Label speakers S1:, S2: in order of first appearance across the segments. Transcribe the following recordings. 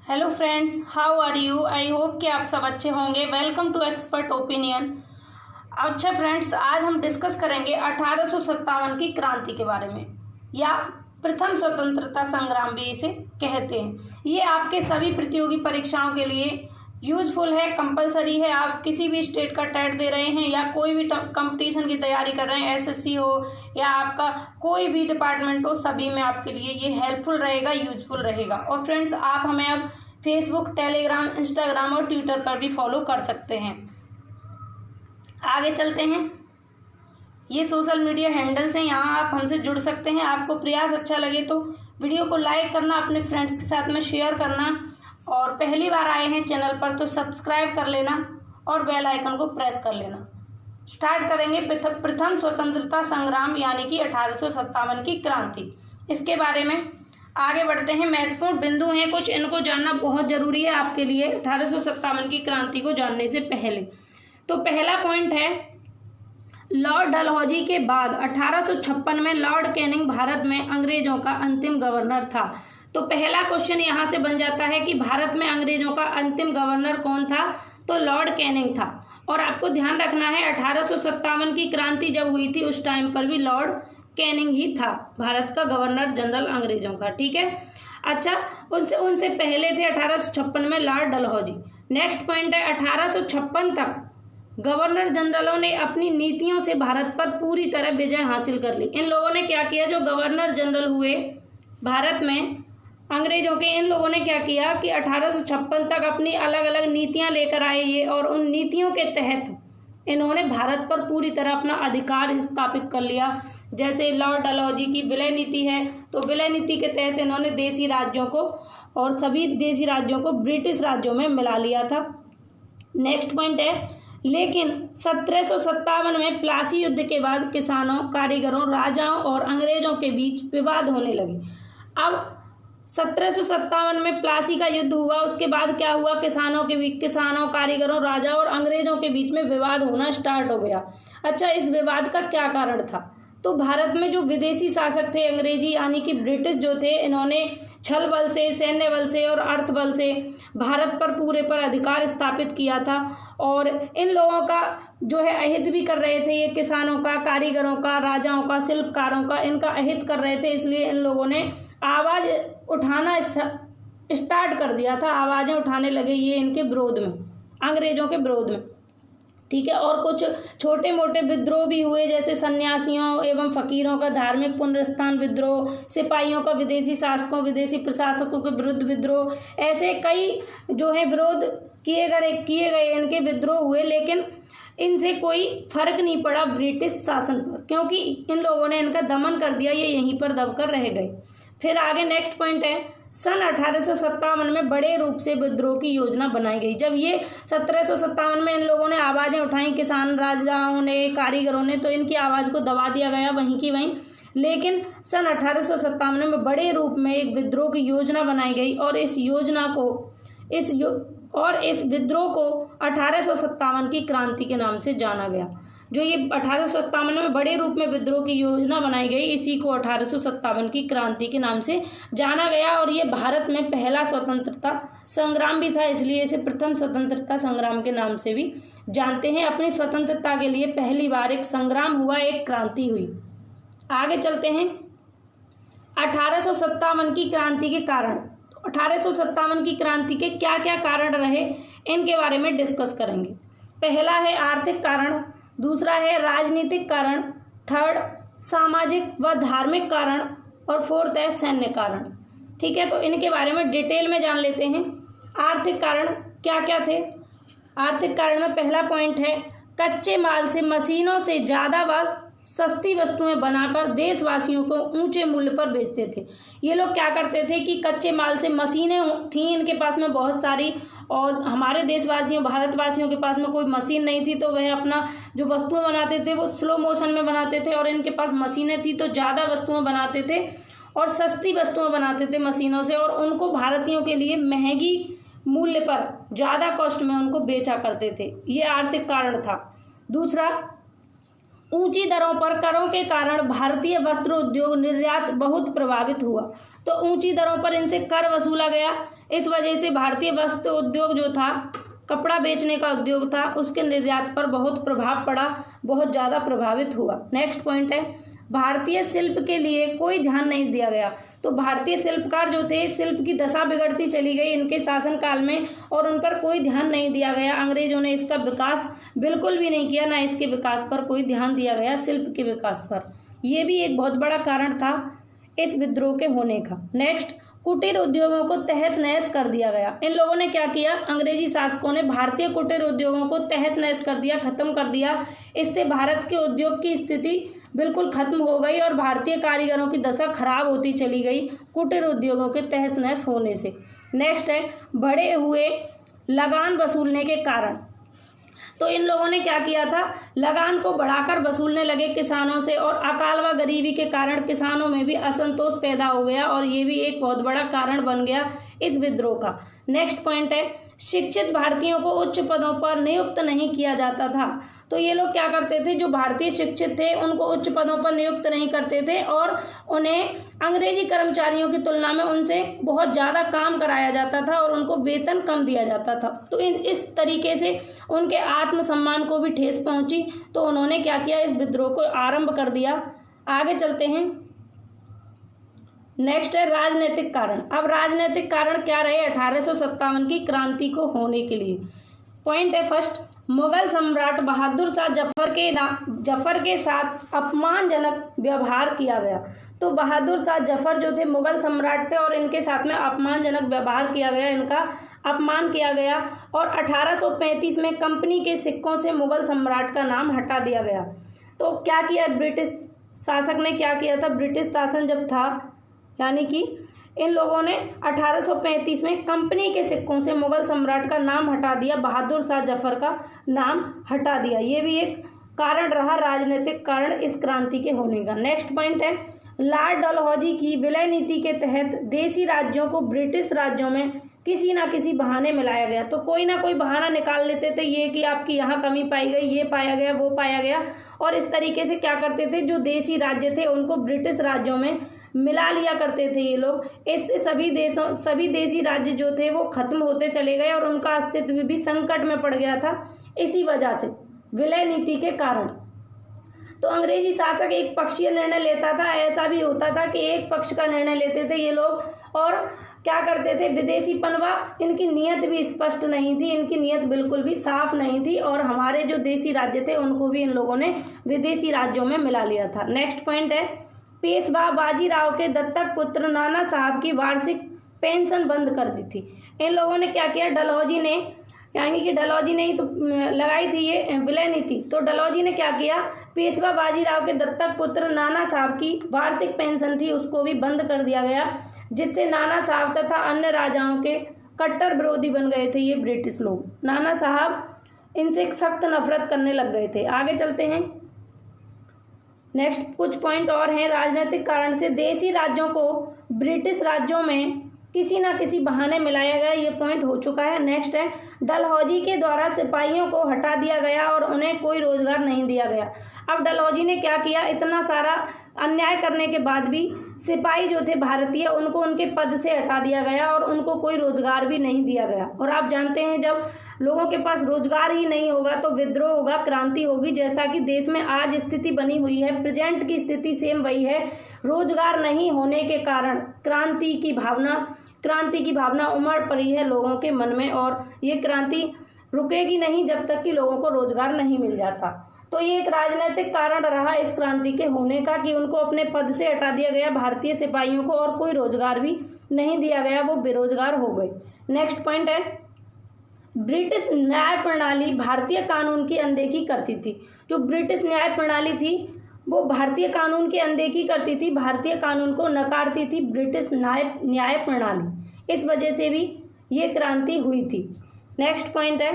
S1: Hello friends, how are you. I hope कि आप सब अच्छे होंगे। Welcome to expert opinion. अच्छा फ्रेंड्स, आज हम डिस्कस करेंगे 1857 की क्रांति के बारे में, या प्रथम स्वतंत्रता संग्राम भी इसे कहते हैं। ये आपके सभी प्रतियोगी परीक्षाओं के लिए यूजफुल है, कंपलसरी है। आप किसी भी स्टेट का टेट दे रहे हैं या कोई भी कंपटीशन की तैयारी कर रहे हैं, एसएससी हो या आपका कोई भी डिपार्टमेंट हो, सभी में आपके लिए ये हेल्पफुल रहेगा, यूजफुल रहेगा। और फ्रेंड्स, आप हमें अब फेसबुक, टेलीग्राम, इंस्टाग्राम और ट्विटर पर भी फॉलो कर सकते हैं। आगे चलते हैं। ये सोशल मीडिया हैंडल्स हैं, यहाँ आप हमसे जुड़ सकते हैं। आपको प्रयास अच्छा लगे तो वीडियो को लाइक करना, अपने फ्रेंड्स के साथ में शेयर करना, और पहली बार आए हैं चैनल पर तो सब्सक्राइब कर लेना और बेल आइकन को प्रेस कर लेना। स्टार्ट करेंगे प्रथम स्वतंत्रता संग्राम यानी कि 1857 की क्रांति। इसके बारे में आगे बढ़ते हैं। महत्वपूर्ण बिंदु हैं कुछ, इनको जानना बहुत जरूरी है आपके लिए 1857 की क्रांति को जानने से पहले। तो पहला पॉइंट है, लॉर्ड डलहौजी के बाद 1856 में लॉर्ड कैनिंग भारत में अंग्रेजों का अंतिम गवर्नर था। तो पहला क्वेश्चन यहाँ से बन जाता है कि भारत में अंग्रेजों का अंतिम गवर्नर कौन था, तो लॉर्ड कैनिंग था। और आपको ध्यान रखना है 1857 की क्रांति जब हुई थी उस टाइम पर भी लॉर्ड कैनिंग ही था भारत का गवर्नर जनरल अंग्रेजों का, ठीक है। अच्छा, उनसे पहले थे 1856 में लॉर्ड डलहौजी। नेक्स्ट पॉइंट है, 1856 तक गवर्नर जनरलों ने अपनी नीतियों से भारत पर पूरी तरह विजय हासिल कर ली। इन लोगों ने क्या किया, जो गवर्नर जनरल हुए भारत में अंग्रेजों के, इन लोगों ने क्या किया कि 1856 तक अपनी अलग अलग नीतियां लेकर आए ये, और उन नीतियों के तहत इन्होंने भारत पर पूरी तरह अपना अधिकार स्थापित कर लिया। जैसे लॉर्ड डलहौजी की विलय नीति है, तो विलय नीति के तहत इन्होंने देशी राज्यों को और सभी देशी राज्यों को ब्रिटिश राज्यों में मिला लिया था। नेक्स्ट पॉइंट है, लेकिन 1757 में प्लासी युद्ध के बाद किसानों, कारीगरों, राजाओं और अंग्रेजों के बीच विवाद होने लगे। अब 1757 में प्लासी का युद्ध हुआ, उसके बाद क्या हुआ, किसानों, कारीगरों, राजाओं और अंग्रेजों के बीच में विवाद होना स्टार्ट हो गया। अच्छा, इस विवाद का क्या कारण था, तो भारत में जो विदेशी शासक थे अंग्रेजी यानी कि ब्रिटिश जो थे, इन्होंने छल बल से, सैन्य बल से और अर्थ बल से भारत पर पूरे पर अधिकार स्थापित किया था। और इन लोगों का जो है अहित भी कर रहे थे, ये किसानों का, कारीगरों का, राजाओं का, शिल्पकारों का, इनका अहित कर रहे थे। इसलिए इन लोगों ने आवाज उठाना स्टार्ट कर दिया था, आवाजें उठाने लगे ये इनके विरोध में, अंग्रेजों के विरोध में, ठीक है। और कुछ छोटे मोटे विद्रोह भी हुए, जैसे सन्यासियों एवं फकीरों का धार्मिक पुनरुत्थान विद्रोह, सिपाहियों का विदेशी शासकों, विदेशी प्रशासकों के विरुद्ध विद्रोह, ऐसे कई जो है विरोध किए गए इनके विद्रोह हुए। लेकिन इनसे कोई फर्क नहीं पड़ा ब्रिटिश शासन पर, क्योंकि इन लोगों ने इनका दमन कर दिया, ये यहीं पर दबकर रह गए। फिर आगे नेक्स्ट पॉइंट है, सन 1857 में बड़े रूप से विद्रोह की योजना बनाई गई। जब ये 1757 में इन लोगों ने आवाजें उठाई, किसान, राजाओं ने, कारीगरों ने, तो इनकी आवाज को दबा दिया गया वहीं की वहीं। लेकिन सन 1857 में बड़े रूप में एक विद्रोह की योजना बनाई गई, और इस विद्रोह को 1857 की क्रांति के नाम से जाना गया। जो ये 1857 में बड़े रूप में विद्रोह की योजना बनाई गई, इसी को 1857 की क्रांति के नाम से जाना गया। और ये भारत में पहला स्वतंत्रता संग्राम भी था, इसलिए इसे प्रथम स्वतंत्रता संग्राम के नाम से भी जानते हैं। अपनी स्वतंत्रता के लिए पहली बार एक संग्राम हुआ, एक क्रांति हुई। आगे चलते हैं, 1857 की क्रांति के कारण। 1857 की क्रांति के क्या क्या कारण रहे, इनके बारे में डिस्कस करेंगे। पहला है आर्थिक कारण, दूसरा है राजनीतिक कारण, थर्ड सामाजिक व धार्मिक कारण, और फोर्थ है सैन्य कारण, ठीक है। तो इनके बारे में डिटेल में जान लेते हैं। आर्थिक कारण क्या क्या थे। आर्थिक कारण में पहला पॉइंट है, कच्चे माल से मशीनों से ज़्यादा व सस्ती वस्तुएं बनाकर देशवासियों को ऊंचे मूल्य पर बेचते थे। ये लोग क्या करते थे कि कच्चे माल से मशीनें थी इनके पास में बहुत सारी, और हमारे देशवासियों, भारतवासियों के पास में कोई मशीन नहीं थी, तो वह अपना जो वस्तुएं बनाते थे वो स्लो मोशन में बनाते थे, और इनके पास मशीनें थी तो ज़्यादा वस्तुएं बनाते थे और सस्ती वस्तुएं बनाते थे मशीनों से, और उनको भारतीयों के लिए महंगी मूल्य पर, ज़्यादा कॉस्ट में उनको बेचा करते थे। ये आर्थिक कारण था। दूसरा, ऊंची दरों पर करों के कारण भारतीय वस्त्र उद्योग निर्यात बहुत प्रभावित हुआ। तो ऊंची दरों पर इनसे कर वसूला गया, इस वजह से भारतीय वस्त्र उद्योग जो था, कपड़ा बेचने का उद्योग था, उसके निर्यात पर बहुत प्रभाव पड़ा, बहुत ज़्यादा प्रभावित हुआ। नेक्स्ट पॉइंट है, भारतीय शिल्प के लिए कोई ध्यान नहीं दिया गया। तो भारतीय शिल्पकार जो थे, शिल्प की दशा बिगड़ती चली गई इनके शासनकाल में और उन पर कोई ध्यान नहीं दिया गया। अंग्रेजों ने इसका विकास बिल्कुल भी नहीं किया, ना इसके विकास पर कोई ध्यान दिया गया, शिल्प के विकास पर। यह भी एक बहुत बड़ा कारण था इस विद्रोह के होने का। नेक्स्ट, कुटीर उद्योगों को तहस नहस कर दिया गया। इन लोगों ने क्या किया, अंग्रेजी शासकों ने भारतीय कुटीर उद्योगों को तहस नहस कर दिया, खत्म कर दिया। इससे भारत के उद्योग की स्थिति बिल्कुल खत्म हो गई और भारतीय कारीगरों की दशा खराब होती चली गई कुटीर उद्योगों के तहस नहस होने से। नेक्स्ट है, बढ़े हुए लगान वसूलने के कारण। तो इन लोगों ने क्या किया था, लगान को बढ़ाकर वसूलने लगे किसानों से और अकाल व गरीबी के कारण किसानों में भी असंतोष पैदा हो गया और ये भी एक बहुत बड़ा कारण बन गया इस विद्रोह का। नेक्स्ट पॉइंट है, शिक्षित भारतीयों को उच्च पदों पर नियुक्त नहीं किया जाता था। तो ये लोग क्या करते थे, जो भारतीय शिक्षित थे उनको उच्च पदों पर नियुक्त नहीं करते थे और उन्हें अंग्रेजी कर्मचारियों की तुलना में उनसे बहुत ज़्यादा काम कराया जाता था और उनको वेतन कम दिया जाता था। तो इस तरीके से उनके आत्मसम्मान को भी ठेस पहुंची। तो उन्होंने क्या किया, इस विद्रोह को आरंभ कर दिया। आगे चलते हैं। नेक्स्ट है राजनीतिक कारण। अब राजनीतिक कारण क्या रहे 1857 की क्रांति को होने के लिए। पॉइंट है फर्स्ट, मुगल सम्राट बहादुर शाह जफर के साथ अपमानजनक व्यवहार किया गया। तो बहादुर शाह जफर जो थे मुगल सम्राट थे और इनके साथ में अपमानजनक व्यवहार किया गया, इनका अपमान किया गया और 1835 में कंपनी के सिक्कों से मुगल सम्राट का नाम हटा दिया गया। तो क्या किया ब्रिटिश शासक ने, क्या किया था, ब्रिटिश शासन जब था, यानी कि इन लोगों ने 1835 में कंपनी के सिक्कों से मुगल सम्राट का नाम हटा दिया, बहादुर शाह जफर का नाम हटा दिया। ये भी एक कारण रहा, राजनीतिक कारण इस क्रांति के होने का। नेक्स्ट पॉइंट है, लॉर्ड डलहौजी की विलय नीति के तहत देसी राज्यों को ब्रिटिश राज्यों में किसी ना किसी बहाने मिलाया गया। तो कोई ना कोई बहाना निकाल लेते थे, ये कि आपकी यहाँ कमी पाई गई, ये पाया गया, वो पाया गया, और इस तरीके से क्या करते थे, जो देसी राज्य थे उनको ब्रिटिश राज्यों में मिला लिया करते थे ये लोग। इससे सभी देसी राज्य जो थे वो खत्म होते चले गए और उनका अस्तित्व भी संकट में पड़ गया था इसी वजह से, विलय नीति के कारण। तो अंग्रेजी शासक एक पक्षीय निर्णय लेता था, ऐसा भी होता था कि एक पक्ष का निर्णय लेते थे ये लोग और क्या करते थे, विदेशी पनवा, इनकी नीयत भी स्पष्ट नहीं थी, इनकी नीयत बिल्कुल भी साफ नहीं थी और हमारे जो देसी राज्य थे उनको भी इन लोगों ने विदेशी राज्यों में मिला लिया था। नेक्स्ट पॉइंट है, पेशवा बाजीराव के दत्तक पुत्र नाना साहब की वार्षिक पेंशन बंद कर दी थी। इन लोगों ने क्या किया, डलहौजी ने, यानी कि डलहौजी ने ही तो लगाई थी ये विलय नीति। तो डलहौजी ने क्या किया, पेशवा बाजीराव के दत्तक पुत्र नाना साहब की वार्षिक पेंशन थी उसको भी बंद कर दिया गया, जिससे नाना साहब तथा अन्य राजाओं के कट्टर विरोधी बन गए थे ये ब्रिटिश लोग। नाना साहब इनसे सख्त नफरत करने लग गए थे। आगे चलते हैं। नेक्स्ट कुछ पॉइंट और हैं, राजनीतिक कारण से देसी राज्यों को ब्रिटिश राज्यों में किसी ना किसी बहाने मिलाया गया, ये पॉइंट हो चुका है। नेक्स्ट है, डलहौजी के द्वारा सिपाहियों को हटा दिया गया और उन्हें कोई रोजगार नहीं दिया गया। अब डलहौजी ने क्या किया, इतना सारा अन्याय करने के बाद भी सिपाही जो थे भारतीय उनको उनके पद से हटा दिया गया और उनको कोई रोजगार भी नहीं दिया गया। और आप जानते हैं जब लोगों के पास रोजगार ही नहीं होगा तो विद्रोह होगा, क्रांति होगी, जैसा कि देश में आज स्थिति बनी हुई है, प्रेजेंट की स्थिति सेम वही है। रोजगार नहीं होने के कारण क्रांति की भावना उमड़ पड़ी है लोगों के मन में और ये क्रांति रुकेगी नहीं जब तक कि लोगों को रोजगार नहीं मिल जाता। तो ये एक राजनीतिक कारण रहा इस क्रांति के होने का कि उनको अपने पद से हटा दिया गया भारतीय सिपाहियों को और कोई रोजगार भी नहीं दिया गया, वो बेरोजगार हो गए। नेक्स्ट पॉइंट है, ब्रिटिश न्याय प्रणाली भारतीय कानून की अनदेखी करती थी। जो ब्रिटिश न्याय प्रणाली थी वो भारतीय कानून की अनदेखी करती थी, भारतीय कानून को नकारती थी ब्रिटिश न्याय प्रणाली। इस वजह से भी ये क्रांति हुई थी। नेक्स्ट पॉइंट है,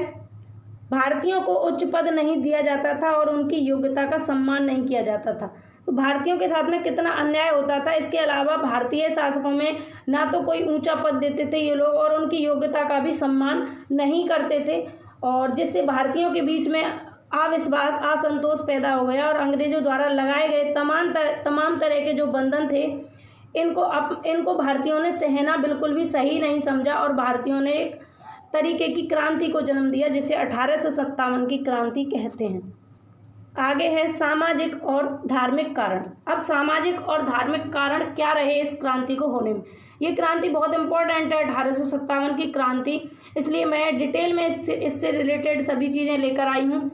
S1: भारतीयों को उच्च पद नहीं दिया जाता था और उनकी योग्यता का सम्मान नहीं किया जाता था। तो भारतीयों के साथ में कितना अन्याय होता था। इसके अलावा भारतीय शासकों में ना तो कोई ऊंचा पद देते थे ये लोग और उनकी योग्यता का भी सम्मान नहीं करते थे और जिससे भारतीयों के बीच में अविश्वास, असंतोष पैदा हो गया और अंग्रेजों द्वारा लगाए गए तमाम तरह के जो बंधन थे इनको भारतीयों ने सहना बिल्कुल भी सही नहीं समझा और भारतीयों ने एक तरीके की क्रांति को जन्म दिया जिसे 1857 की क्रांति कहते हैं। आगे है सामाजिक और धार्मिक कारण। अब सामाजिक और धार्मिक कारण क्या रहे इस क्रांति को होने में। ये क्रांति बहुत इंपॉर्टेंट है, 1857 की क्रांति, इसलिए मैं डिटेल में इससे रिलेटेड सभी चीज़ें लेकर आई हूँ।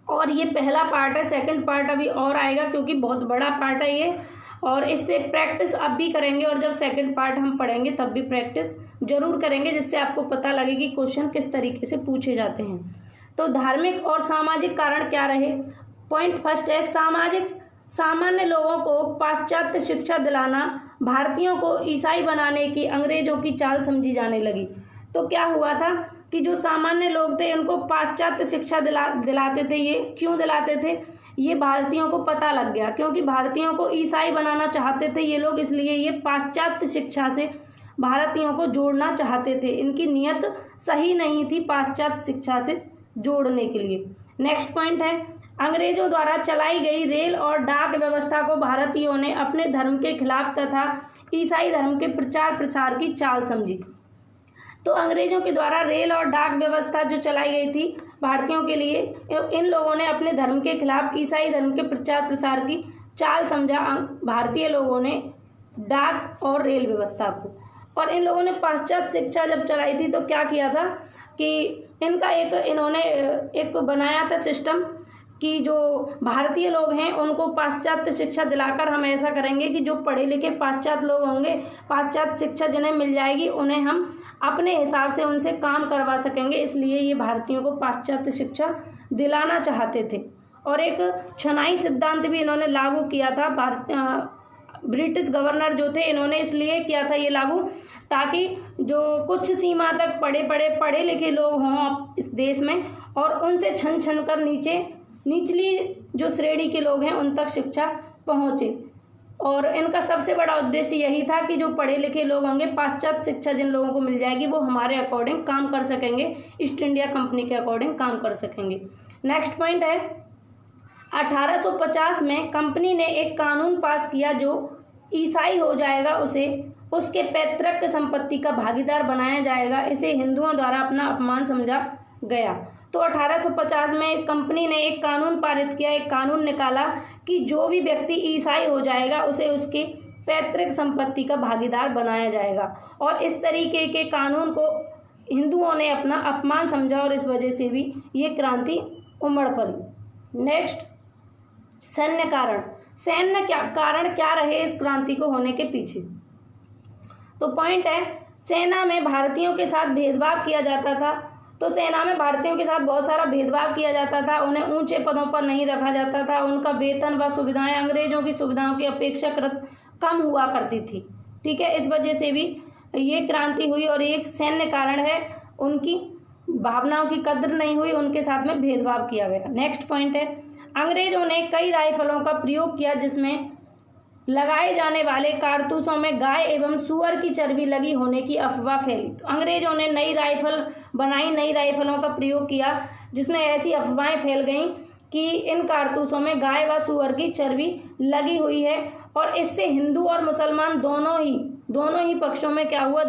S1: और ये पहला पार्ट है, सेकंड पार्ट अभी और आएगा क्योंकि बहुत बड़ा पार्ट है ये, और इससे प्रैक्टिस अब भी करेंगे और जब सेकंड पार्ट हम पढ़ेंगे तब भी प्रैक्टिस जरूर करेंगे जिससे आपको पता लगे कि क्वेश्चन किस तरीके से पूछे जाते हैं। तो धार्मिक और सामाजिक कारण क्या रहे। पॉइंट फर्स्ट है सामान्य लोगों को पाश्चात्य शिक्षा दिलाना भारतीयों को ईसाई बनाने की अंग्रेजों की चाल समझी जाने लगी। तो क्या हुआ था कि जो सामान्य लोग थे इनको पाश्चात्य शिक्षा दिलाते थे। ये क्यों दिलाते थे, ये भारतीयों को पता लग गया क्योंकि भारतीयों को ईसाई बनाना चाहते थे ये लोग, इसलिए ये पाश्चात्य शिक्षा से भारतीयों को जोड़ना चाहते थे। इनकी नीयत सही नहीं थी पाश्चात्य शिक्षा से जोड़ने के लिए। नेक्स्ट पॉइंट है अंग्रेजों द्वारा चलाई गई रेल और डाक व्यवस्था को भारतीयों ने अपने धर्म के खिलाफ तथा ईसाई धर्म के प्रचार प्रसार की चाल समझी। तो अंग्रेजों के द्वारा रेल और डाक व्यवस्था जो चलाई गई थी भारतीयों के लिए, इन लोगों ने अपने धर्म के खिलाफ ईसाई धर्म के प्रचार प्रसार की चाल समझा भारतीय लोगों ने डाक और रेल व्यवस्था को। और इन लोगों ने पाश्चात्य शिक्षा जब चलाई थी तो क्या किया था कि इन्होंने एक बनाया था सिस्टम कि जो भारतीय लोग हैं उनको पाश्चात्य शिक्षा दिलाकर हम ऐसा करेंगे कि जो पढ़े लिखे पाश्चात्य लोग होंगे, पाश्चात्य शिक्षा जिन्हें मिल जाएगी उन्हें हम अपने हिसाब से उनसे काम करवा सकेंगे, इसलिए ये भारतीयों को पाश्चात्य शिक्षा दिलाना चाहते थे। और एक छनाई सिद्धांत भी इन्होंने लागू किया था। ब्रिटिश गवर्नर जो थे इन्होंने इसलिए किया था ये लागू ताकि जो कुछ सीमा तक पढ़े लिखे लोग हों इस देश में और उनसे छन कर निचली जो श्रेणी के लोग हैं उन तक शिक्षा पहुँचे। और इनका सबसे बड़ा उद्देश्य यही था कि जो पढ़े लिखे लोग होंगे, पाश्चात्य शिक्षा जिन लोगों को मिल जाएगी वो हमारे अकॉर्डिंग काम कर सकेंगे, ईस्ट इंडिया कंपनी के अकॉर्डिंग काम कर सकेंगे। नेक्स्ट पॉइंट है 1850 में कंपनी ने एक कानून पास किया जो ईसाई हो जाएगा उसे उसके पैतृक संपत्ति का भागीदार बनाया जाएगा। इसे हिंदुओं द्वारा अपना अपमान समझा गया। तो 1850 में कंपनी ने एक कानून पारित किया, एक कानून निकाला कि जो भी व्यक्ति ईसाई हो जाएगा उसे उसके पैतृक संपत्ति का भागीदार बनाया जाएगा। और इस तरीके के कानून को हिंदुओं ने अपना अपमान समझा और इस वजह से भी ये क्रांति उमड़ पड़ी। नेक्स्ट सैन्य कारण। कारण क्या रहे इस क्रांति को होने के पीछे। तो पॉइंट है सेना में भारतीयों के साथ भेदभाव किया जाता था। तो सेना में भारतीयों के साथ बहुत सारा भेदभाव किया जाता था, उन्हें ऊंचे पदों पर नहीं रखा जाता था, उनका वेतन व सुविधाएं अंग्रेजों की सुविधाओं की अपेक्षाकृत कम हुआ करती थी। ठीक है, इस वजह से भी ये क्रांति हुई और एक सैन्य कारण है, उनकी भावनाओं की कद्र नहीं हुई, उनके साथ में भेदभाव किया गया। नेक्स्ट पॉइंट है अंग्रेजों ने कई राइफलों का प्रयोग किया जिसमें लगाए जाने वाले कारतूसों में गाय एवं सुअर की चर्बी लगी होने की अफवाह फैली। तो अंग्रेजों ने नई राइफल बनाई, नई राइफलों का प्रयोग किया जिसमें ऐसी अफवाहें फैल गईं कि इन कारतूसों में गाय व सुअर की चर्बी लगी हुई है और इससे हिंदू और मुसलमान दोनों ही पक्षों में क्या हुआ,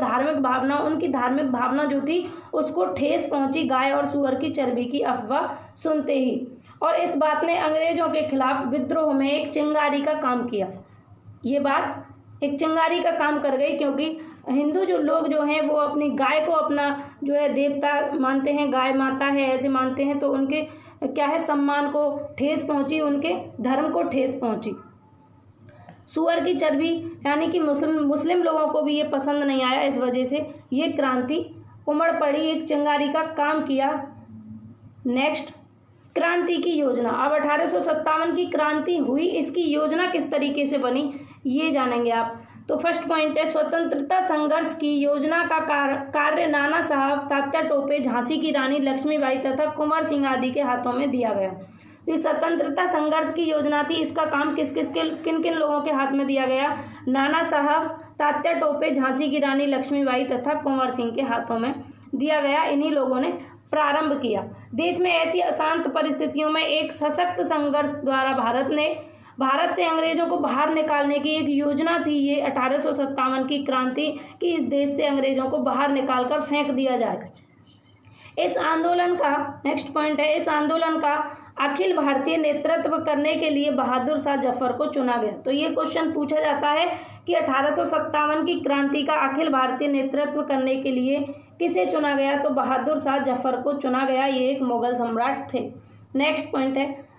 S1: उनकी धार्मिक भावना जो थी उसको ठेस पहुंची गाय और सुअर की चर्बी की अफवाह सुनते ही। और इस बात ने अंग्रेजों के खिलाफ विद्रोह में एक चिंगारी का काम किया। ये बात एक चिंगारी का काम कर गई क्योंकि हिंदू जो लोग जो हैं वो अपनी गाय को अपना जो है देवता मानते हैं, गाय माता है ऐसे मानते हैं, तो उनके क्या है सम्मान को ठेस पहुंची, उनके धर्म को ठेस पहुंची। सुअर की चर्बी यानी कि मुस्लिम लोगों को भी ये पसंद नहीं आया, इस वजह से ये क्रांति उमड़ पड़ी, एक चिंगारी का काम किया। नेक्स्ट क्रांति की योजना। अब 1857 की क्रांति हुई, इसकी योजना किस तरीके से बनी ये जानेंगे आप। तो फर्स्ट पॉइंट है स्वतंत्रता संघर्ष की योजना का कार्य नाना साहब, तात्या टोपे, झांसी की रानी लक्ष्मीबाई तथा कुंवर सिंह आदि के हाथों में दिया गया। तो स्वतंत्रता संघर्ष की योजना थी, इसका काम किन किन लोगों के हाथ में दिया गया, नाना साहब, तात्या टोपे, झांसी की रानी लक्ष्मीबाई तथा कुंवर सिंह के हाथों में दिया गया। इन्हीं लोगों ने प्रारंभ किया। देश में ऐसी अशांत परिस्थितियों में एक सशक्त संघर्ष द्वारा भारत से अंग्रेजों को बाहर निकालने की एक योजना थी। ये 1857 की क्रांति कि इस देश से अंग्रेजों को बाहर निकालकर फेंक दिया जाए। इस आंदोलन का नेक्स्ट पॉइंट है, इस आंदोलन का अखिल भारतीय नेतृत्व करने के लिए बहादुर शाह जफर को चुना गया। तो ये क्वेश्चन पूछा जाता है कि 1857 की क्रांति का अखिल भारतीय नेतृत्व करने के लिए किसे चुना गया, तो बहादुर शाह जफर को चुना गया। ये एक मुगल सम्राट थे। नेक्स्ट पॉइंट है,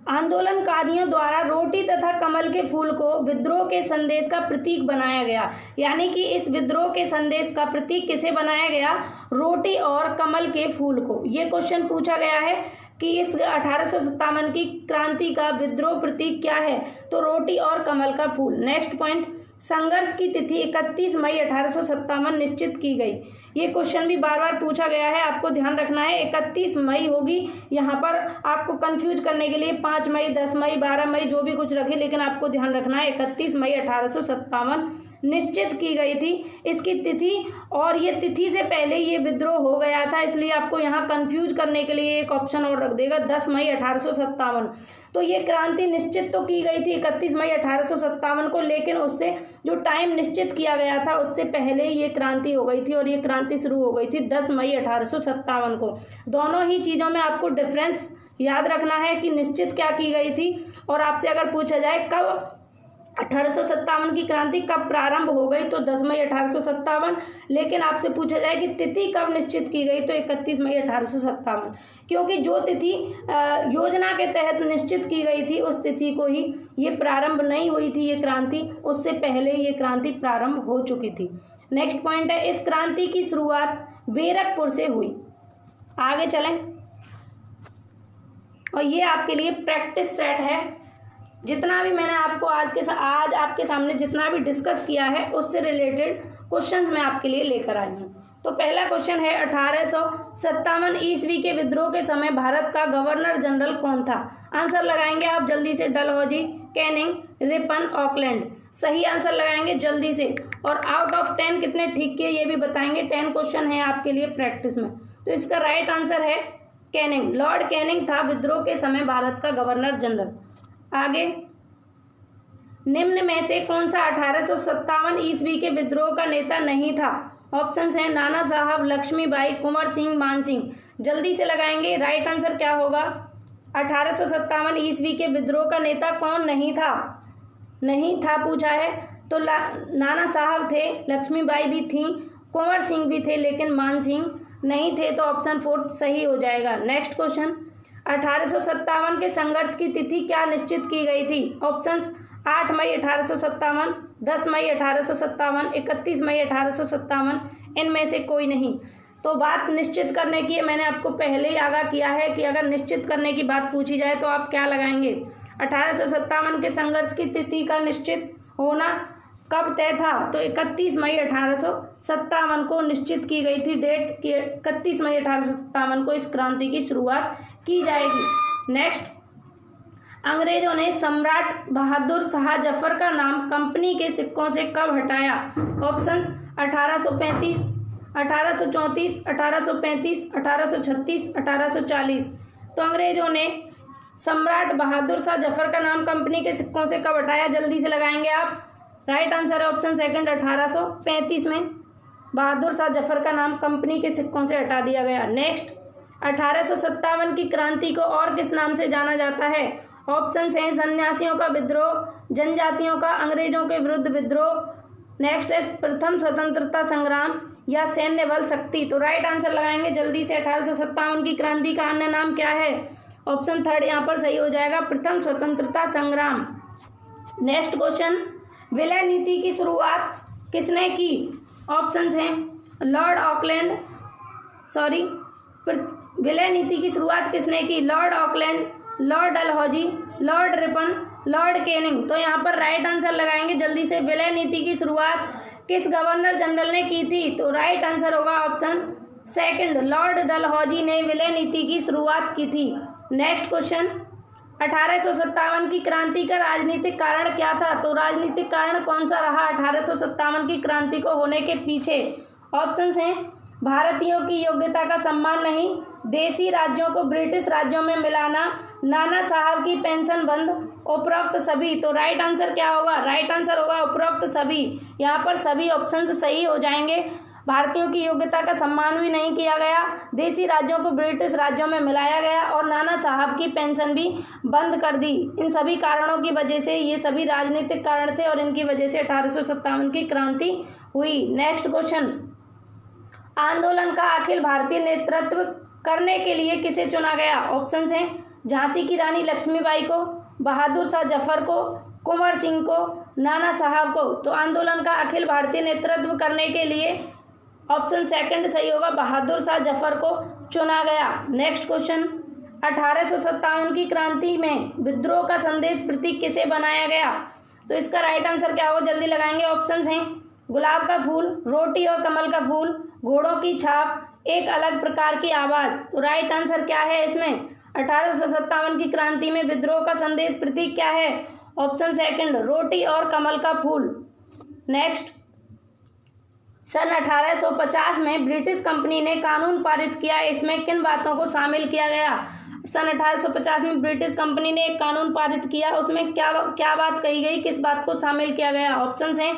S1: आंदोलनकारियों द्वारा रोटी तथा कमल के फूल को विद्रोह के संदेश का प्रतीक बनाया गया। यानी कि इस विद्रोह के संदेश का प्रतीक किसे बनाया गया, रोटी और कमल के फूल को। ये क्वेश्चन पूछा गया है कि इस 1857 की क्रांति का विद्रोह प्रतीक क्या है, तो रोटी और कमल का फूल। नेक्स्ट पॉइंट, संघर्ष की तिथि 31 मई 1857 निश्चित की गई। ये क्वेश्चन भी बार बार पूछा गया है, आपको ध्यान रखना है 31 मई होगी। यहाँ पर आपको कंफ्यूज करने के लिए 5 मई, 10 मई, 12 मई जो भी कुछ रखे, लेकिन आपको ध्यान रखना है 31 मई 1857 निश्चित की गई थी इसकी तिथि। और ये तिथि से पहले ये विद्रोह हो गया था, इसलिए आपको यहाँ कंफ्यूज करने के लिए एक ऑप्शन और रख देगा 10 मई 1857। तो ये क्रांति निश्चित तो की गई थी 31 मई 1857 को, लेकिन उससे जो टाइम निश्चित किया गया था उससे पहले ये क्रांति हो गई थी और ये क्रांति शुरू हो गई थी 10 मई 1857 को। दोनों ही चीज़ों में आपको डिफरेंस याद रखना है कि निश्चित क्या की गई थी, और आपसे अगर पूछा जाए कब 1857 की क्रांति कब प्रारंभ हो गई, तो 10 मई 1857। लेकिन आपसे पूछा जाए कि तिथि कब निश्चित की गई, तो 31 मई 1857, क्योंकि जो तिथि योजना के तहत निश्चित की गई थी उस तिथि को ही ये प्रारंभ नहीं हुई थी ये क्रांति, उससे पहले ये क्रांति प्रारंभ हो चुकी थी। नेक्स्ट पॉइंट है, इस क्रांति की शुरुआत बैरकपुर से हुई। आगे चलें, और ये आपके लिए प्रैक्टिस सेट है। जितना भी मैंने आपको आज आपके सामने जितना भी डिस्कस किया है उससे रिलेटेड क्वेश्चंस मैं आपके लिए लेकर आई हूँ। तो पहला क्वेश्चन है, 1857 ईस्वी के विद्रोह के समय भारत का गवर्नर जनरल कौन था? आंसर लगाएंगे आप जल्दी से, डलहौजी, कैनिंग, रिपन, ऑकलैंड। सही आंसर लगाएंगे जल्दी से, और आउट ऑफ 10 कितने ठीक किए ये भी बताएंगे। 10 क्वेश्चन है आपके लिए प्रैक्टिस में। तो इसका राइट आंसर है कैनिंग। लॉर्ड कैनिंग था विद्रोह के समय भारत का गवर्नर जनरल। आगे, निम्न में से कौन सा 1857 ईस्वी के विद्रोह का नेता नहीं था? ऑप्शंस हैं नाना साहब, लक्ष्मीबाई, कुंवर सिंह, मान सिंह। जल्दी से लगाएंगे, राइट आंसर क्या होगा? 1857 ईस्वी के विद्रोह का नेता कौन नहीं था? नहीं था पूछा है, तो नाना साहब थे, लक्ष्मीबाई भी थी, कुंवर सिंह भी थे, लेकिन मान सिंह नहीं थे। तो ऑप्शन 4 सही हो जाएगा। नेक्स्ट क्वेश्चन, 1857 के संघर्ष की तिथि क्या निश्चित की गई थी? ऑप्शंस 8 मई 1857, 10 मई 1857, 31 मई 1857, इनमें से कोई नहीं। तो बात निश्चित करने की मैंने आपको पहले ही आगाह किया है कि अगर निश्चित करने की बात पूछी जाए तो आप क्या लगाएंगे। 1857 के संघर्ष की तिथि का निश्चित होना कब तय था? तो 31 मई 1857 को निश्चित की गई थी डेट कि 31 मई 1857 को इस क्रांति की शुरुआत की जाएगी। नेक्स्ट, अंग्रेजों ने सम्राट बहादुर शाह जफर का नाम कंपनी के सिक्कों से कब हटाया? ऑप्शंस 1835, 1834, 1835, 1836, 1840। तो अंग्रेजों ने सम्राट बहादुर शाह जफर का नाम कंपनी के सिक्कों से कब हटाया? जल्दी से लगाएंगे आप। राइट आंसर है ऑप्शन सेकंड, 1835 में बहादुर शाह जफर का नाम कंपनी के सिक्कों से हटा दिया गया। नेक्स्ट, 1857 की क्रांति को और किस नाम से जाना जाता है? ऑप्शंस हैं सन्यासियों का विद्रोह, जनजातियों का अंग्रेजों के विरुद्ध विद्रोह, नेक्स्ट है प्रथम स्वतंत्रता संग्राम, या सैन्य बल शक्ति। तो राइट आंसर लगाएंगे जल्दी से। 1857 की क्रांति का अन्य नाम क्या है? ऑप्शन 3 यहाँ पर सही हो जाएगा, प्रथम स्वतंत्रता संग्राम। नेक्स्ट क्वेश्चन, विलय नीति की शुरुआत किसने की? ऑप्शंस हैं लॉर्ड ऑकलैंड, विलय नीति की शुरुआत किसने की? Lord Auckland, Lord Dalhousie, Lord Ripon, Lord Canning. तो यहाँ पर राइट आंसर लगाएंगे जल्दी से। विलय नीति की शुरुआत किस गवर्नर जनरल ने की थी? तो राइट आंसर होगा ऑप्शन सेकंड, लॉर्ड डलहौजी ने विलय नीति की शुरुआत की थी। नेक्स्ट क्वेश्चन, 1857 की क्रांति का राजनीतिक कारण क्या था? तो राजनीतिक कारण कौन सा रहा 1857 की क्रांति को होने के पीछे? ऑप्शंस हैं भारतीयों की योग्यता का सम्मान नहीं, देसी राज्यों को ब्रिटिश राज्यों में मिलाना, नाना साहब की पेंशन बंद, उपरोक्त सभी। तो राइट आंसर क्या होगा? राइट आंसर होगा उपरोक्त सभी। यहाँ पर सभी ऑप्शंस सही हो जाएंगे। भारतीयों की योग्यता का सम्मान भी नहीं किया गया, देसी राज्यों को ब्रिटिश राज्यों में मिलाया गया और नाना साहब की पेंशन भी बंद कर दी। इन सभी कारणों की वजह से, ये सभी राजनीतिक कारण थे और इनकी वजह से 1857 की क्रांति हुई। नेक्स्ट क्वेश्चन, आंदोलन का अखिल भारतीय नेतृत्व करने के लिए किसे चुना गया? ऑप्शंस हैं झांसी की रानी लक्ष्मीबाई को, बहादुर शाह जफर को, कुंवर सिंह को, नाना साहब को। तो आंदोलन का अखिल भारतीय नेतृत्व करने के लिए ऑप्शन सेकंड सही होगा, बहादुर शाह जफर को चुना गया। नेक्स्ट क्वेश्चन, 1857 की क्रांति में विद्रोह का संदेश प्रतीक किसे बनाया गया? तो इसका राइट आंसर क्या होगा? जल्दी लगाएंगे। ऑप्शंस हैं गुलाब का फूल, रोटी और कमल का फूल, घोड़ों की छाप, एक अलग प्रकार की आवाज। तो राइट आंसर क्या है इसमें? 1857 की क्रांति में विद्रोह का संदेश प्रतीक क्या है? ऑप्शन सेकंड, रोटी और कमल का फूल। नेक्स्ट, सन 1850 में ब्रिटिश कंपनी ने कानून पारित किया, इसमें किन बातों को शामिल किया गया? सन 1850 में ब्रिटिश कंपनी ने एक कानून पारित किया, उसमें क्या बात कही गई, किस बात को शामिल किया गया? ऑप्शंस हैं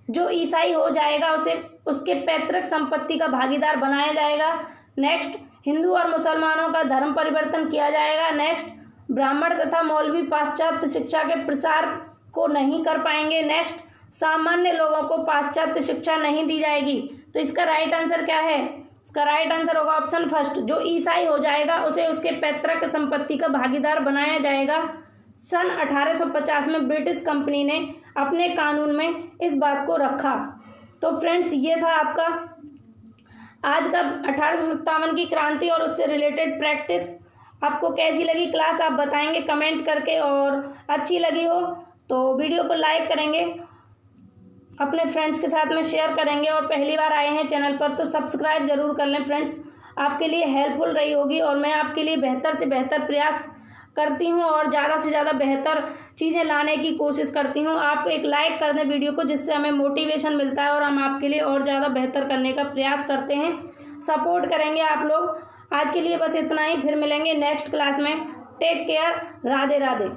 S1: जो ईसाई हो जाएगा उसे उसके पैतृक संपत्ति का भागीदार बनाया जाएगा। नेक्स्ट, हिंदू और मुसलमानों का धर्म परिवर्तन किया जाएगा। नेक्स्ट, ब्राह्मण तथा मौलवी पाश्चात्य शिक्षा के प्रसार को नहीं कर पाएंगे। नेक्स्ट, सामान्य लोगों को पाश्चात्य शिक्षा नहीं दी जाएगी। तो इसका राइट आंसर क्या है? इसका राइट आंसर होगा ऑप्शन फर्स्ट, जो ईसाई हो जाएगा उसे उसके पैतृक संपत्ति का भागीदार बनाया जाएगा। सन 1850 में ब्रिटिश कंपनी ने अपने कानून में इस बात को रखा। तो फ्रेंड्स, ये था आपका आज का 1857 की क्रांति और उससे रिलेटेड प्रैक्टिस। आपको कैसी लगी क्लास आप बताएंगे कमेंट करके, और अच्छी लगी हो तो वीडियो को लाइक करेंगे, अपने फ्रेंड्स के साथ में शेयर करेंगे, और पहली बार आए हैं चैनल पर तो सब्सक्राइब जरूर कर लें फ्रेंड्स। आपके लिए हेल्पफुल रही होगी और मैं आपके लिए बेहतर से बेहतर प्रयास करती हूँ और ज़्यादा से ज़्यादा बेहतर चीज़ें लाने की कोशिश करती हूँ। आप एक लाइक कर दें वीडियो को, जिससे हमें मोटिवेशन मिलता है और हम आपके लिए और ज़्यादा बेहतर करने का प्रयास करते हैं। सपोर्ट करेंगे आप लोग। आज के लिए बस इतना ही, फिर मिलेंगे नेक्स्ट क्लास में। Take care, Radhe Radhe.